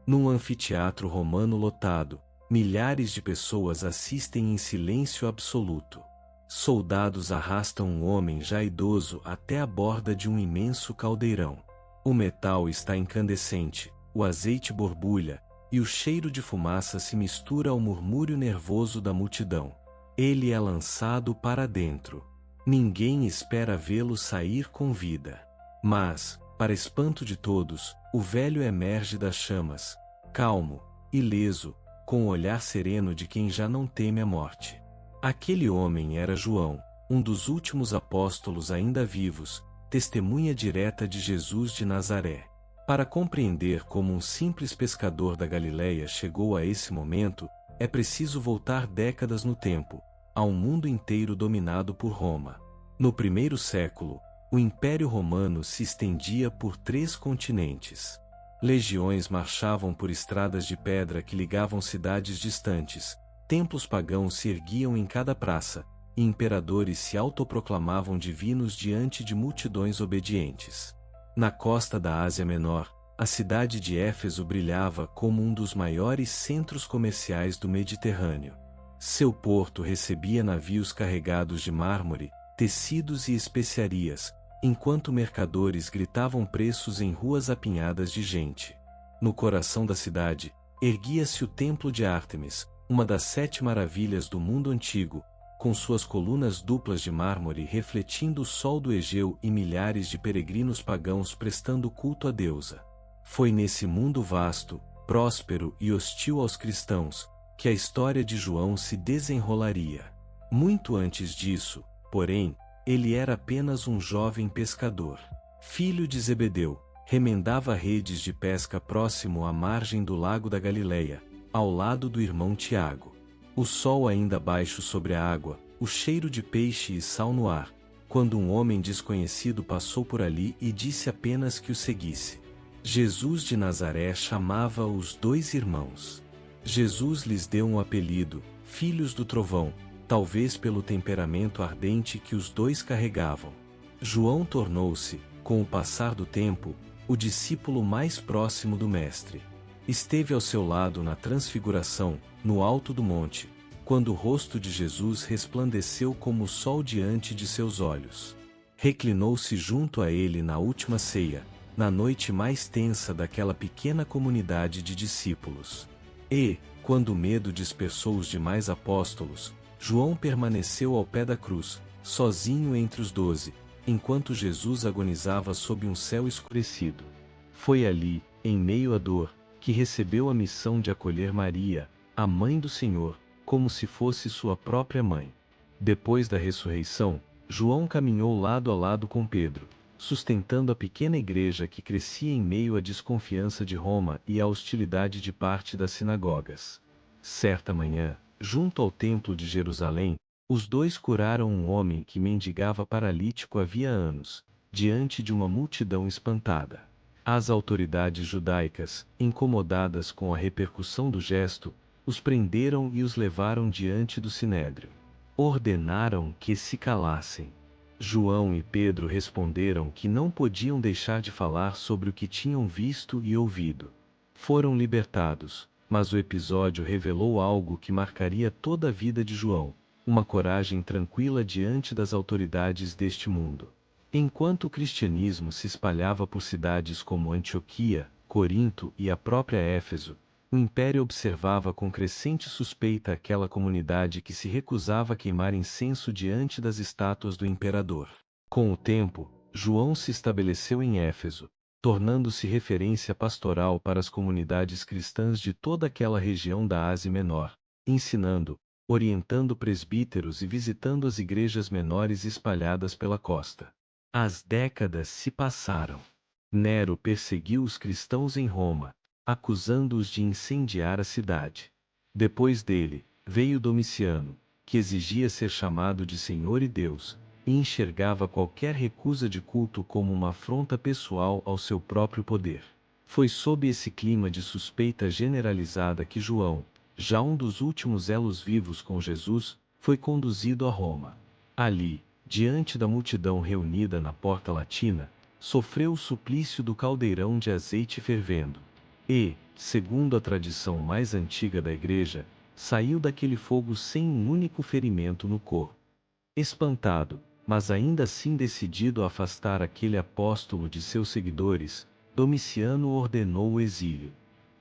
Num anfiteatro romano lotado, milhares de pessoas assistem em silêncio absoluto. Soldados arrastam um homem já idoso até a borda de um imenso caldeirão. O metal está incandescente, o azeite borbulha, e o cheiro de fumaça se mistura ao murmúrio nervoso da multidão. Ele é lançado para dentro. Ninguém espera vê-lo sair com vida. Mas, para espanto de todos, o velho emerge das chamas, calmo, ileso, com o olhar sereno de quem já não teme a morte. Aquele homem era João, um dos últimos apóstolos ainda vivos, testemunha direta de Jesus de Nazaré. Para compreender como um simples pescador da Galileia chegou a esse momento, é preciso voltar décadas no tempo, a um mundo inteiro dominado por Roma. No primeiro século, o Império Romano se estendia por 3 continentes. Legiões marchavam por estradas de pedra que ligavam cidades distantes, templos pagãos se erguiam em cada praça, e imperadores se autoproclamavam divinos diante de multidões obedientes. Na costa da Ásia Menor, a cidade de Éfeso brilhava como um dos maiores centros comerciais do Mediterrâneo. Seu porto recebia navios carregados de mármore, tecidos e especiarias, enquanto mercadores gritavam preços em ruas apinhadas de gente. No coração da cidade, erguia-se o Templo de Ártemis, uma das 7 maravilhas do mundo antigo, com suas colunas duplas de mármore refletindo o sol do Egeu e milhares de peregrinos pagãos prestando culto à deusa. Foi nesse mundo vasto, próspero e hostil aos cristãos, que a história de João se desenrolaria. Muito antes disso, porém, ele era apenas um jovem pescador. Filho de Zebedeu, remendava redes de pesca próximo à margem do lago da Galileia, ao lado do irmão Tiago. O sol ainda baixo sobre a água, o cheiro de peixe e sal no ar, quando um homem desconhecido passou por ali e disse apenas que o seguisse. Jesus de Nazaré chamava os 2 irmãos. Jesus lhes deu um apelido, Filhos do Trovão, talvez pelo temperamento ardente que os 2 carregavam. João tornou-se, com o passar do tempo, o discípulo mais próximo do Mestre. Esteve ao seu lado na Transfiguração, no alto do monte, quando o rosto de Jesus resplandeceu como o sol diante de seus olhos. Reclinou-se junto a ele na última ceia, na noite mais tensa daquela pequena comunidade de discípulos. E, quando o medo dispersou os demais apóstolos, João permaneceu ao pé da cruz, sozinho entre os 12, enquanto Jesus agonizava sob um céu escurecido. Foi ali, em meio à dor, que recebeu a missão de acolher Maria, a mãe do Senhor, como se fosse sua própria mãe. Depois da ressurreição, João caminhou lado a lado com Pedro, sustentando a pequena igreja que crescia em meio à desconfiança de Roma e à hostilidade de parte das sinagogas. Certa manhã, junto ao templo de Jerusalém, os 2 curaram um homem que mendigava paralítico havia anos, diante de uma multidão espantada. As autoridades judaicas, incomodadas com a repercussão do gesto, os prenderam e os levaram diante do sinédrio. Ordenaram que se calassem. João e Pedro responderam que não podiam deixar de falar sobre o que tinham visto e ouvido. Foram libertados, mas o episódio revelou algo que marcaria toda a vida de João, uma coragem tranquila diante das autoridades deste mundo. Enquanto o cristianismo se espalhava por cidades como Antioquia, Corinto e a própria Éfeso, o império observava com crescente suspeita aquela comunidade que se recusava a queimar incenso diante das estátuas do imperador. Com o tempo, João se estabeleceu em Éfeso, tornando-se referência pastoral para as comunidades cristãs de toda aquela região da Ásia Menor, ensinando, orientando presbíteros e visitando as igrejas menores espalhadas pela costa. As décadas se passaram. Nero perseguiu os cristãos em Roma, acusando-os de incendiar a cidade. Depois dele, veio Domiciano, que exigia ser chamado de Senhor e Deus, e enxergava qualquer recusa de culto como uma afronta pessoal ao seu próprio poder. Foi sob esse clima de suspeita generalizada que João, já um dos últimos elos vivos com Jesus, foi conduzido a Roma. Ali, diante da multidão reunida na Porta Latina, sofreu o suplício do caldeirão de azeite fervendo. e, segundo a tradição mais antiga da Igreja, saiu daquele fogo sem um único ferimento no corpo. Espantado, mas ainda assim decidido a afastar aquele apóstolo de seus seguidores, Domiciano ordenou o exílio.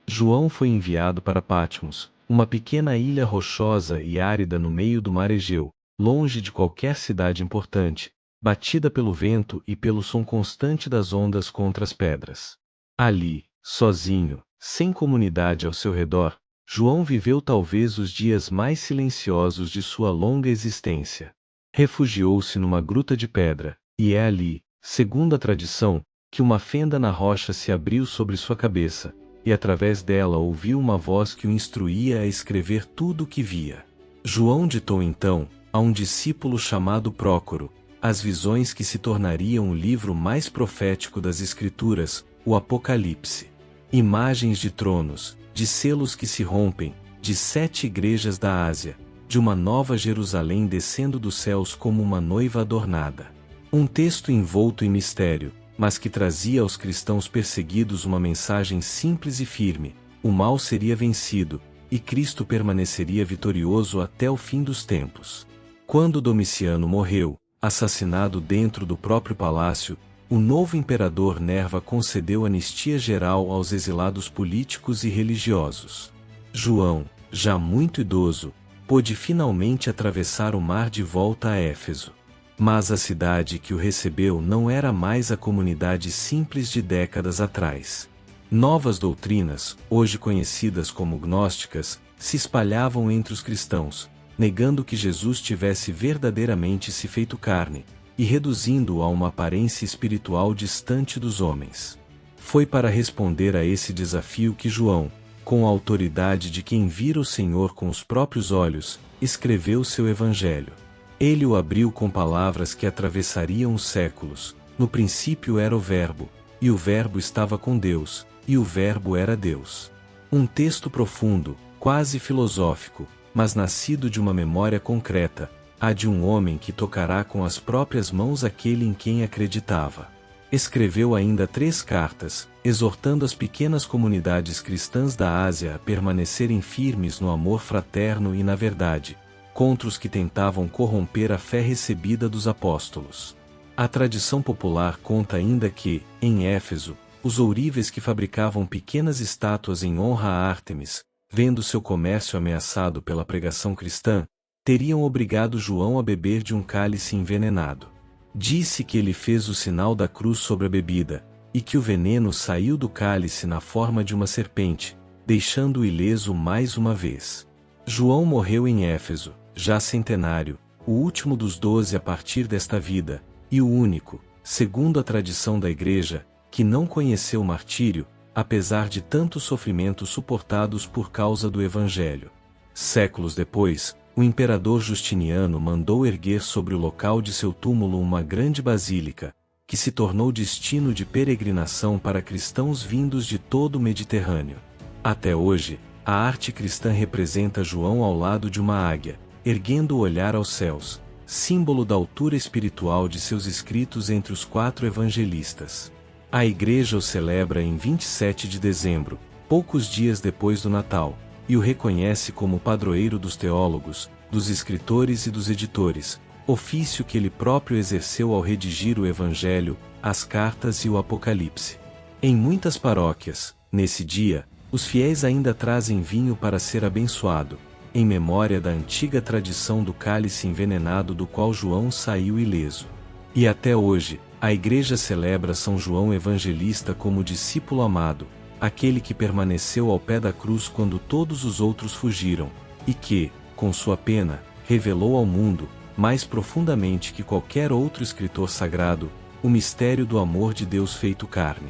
João foi enviado para Patmos, uma pequena ilha rochosa e árida no meio do mar Egeu, longe de qualquer cidade importante, batida pelo vento e pelo som constante das ondas contra as pedras. Ali, sozinho, sem comunidade ao seu redor, João viveu talvez os dias mais silenciosos de sua longa existência. Refugiou-se numa gruta de pedra, e é ali, segundo a tradição, que uma fenda na rocha se abriu sobre sua cabeça, e através dela ouviu uma voz que o instruía a escrever tudo o que via. João ditou então, a um discípulo chamado Prócoro, as visões que se tornariam o livro mais profético das Escrituras, o Apocalipse. Imagens de tronos, de selos que se rompem, de 7 igrejas da Ásia, de uma nova Jerusalém descendo dos céus como uma noiva adornada. Um texto envolto em mistério, mas que trazia aos cristãos perseguidos uma mensagem simples e firme: o mal seria vencido, e Cristo permaneceria vitorioso até o fim dos tempos. Quando Domiciano morreu, assassinado dentro do próprio palácio, o novo imperador Nerva concedeu anistia geral aos exilados políticos e religiosos. João, já muito idoso, pôde finalmente atravessar o mar de volta a Éfeso. Mas a cidade que o recebeu não era mais a comunidade simples de décadas atrás. Novas doutrinas, hoje conhecidas como gnósticas, se espalhavam entre os cristãos, negando que Jesus tivesse verdadeiramente se feito carne, e reduzindo-o a uma aparência espiritual distante dos homens. Foi para responder a esse desafio que João, com a autoridade de quem vira o Senhor com os próprios olhos, escreveu seu Evangelho. Ele o abriu com palavras que atravessariam os séculos: no princípio era o Verbo, e o Verbo estava com Deus, e o Verbo era Deus. Um texto profundo, quase filosófico, mas nascido de uma memória concreta, a de um homem que tocará com as próprias mãos aquele em quem acreditava. Escreveu ainda 3 cartas, exortando as pequenas comunidades cristãs da Ásia a permanecerem firmes no amor fraterno e na verdade, contra os que tentavam corromper a fé recebida dos apóstolos. A tradição popular conta ainda que, em Éfeso, os ourives que fabricavam pequenas estátuas em honra a Ártemis, vendo seu comércio ameaçado pela pregação cristã, teriam obrigado João a beber de um cálice envenenado. Disse que ele fez o sinal da cruz sobre a bebida, e que o veneno saiu do cálice na forma de uma serpente, deixando-o ileso mais uma vez. João morreu em Éfeso, já centenário, o último dos 12 a partir desta vida, e o único, segundo a tradição da Igreja, que não conheceu o martírio, apesar de tantos sofrimentos suportados por causa do Evangelho. Séculos depois, o imperador Justiniano mandou erguer sobre o local de seu túmulo uma grande basílica, que se tornou destino de peregrinação para cristãos vindos de todo o Mediterrâneo. Até hoje, a arte cristã representa João ao lado de uma águia, erguendo o olhar aos céus, símbolo da altura espiritual de seus escritos entre os 4 evangelistas. A Igreja o celebra em 27 de dezembro, poucos dias depois do Natal, e o reconhece como padroeiro dos teólogos, dos escritores e dos editores, ofício que ele próprio exerceu ao redigir o Evangelho, as cartas e o Apocalipse. Em muitas paróquias, nesse dia, os fiéis ainda trazem vinho para ser abençoado, em memória da antiga tradição do cálice envenenado do qual João saiu ileso. E até hoje, a Igreja celebra São João Evangelista como discípulo amado, aquele que permaneceu ao pé da cruz quando todos os outros fugiram, e que, com sua pena, revelou ao mundo, mais profundamente que qualquer outro escritor sagrado, o mistério do amor de Deus feito carne.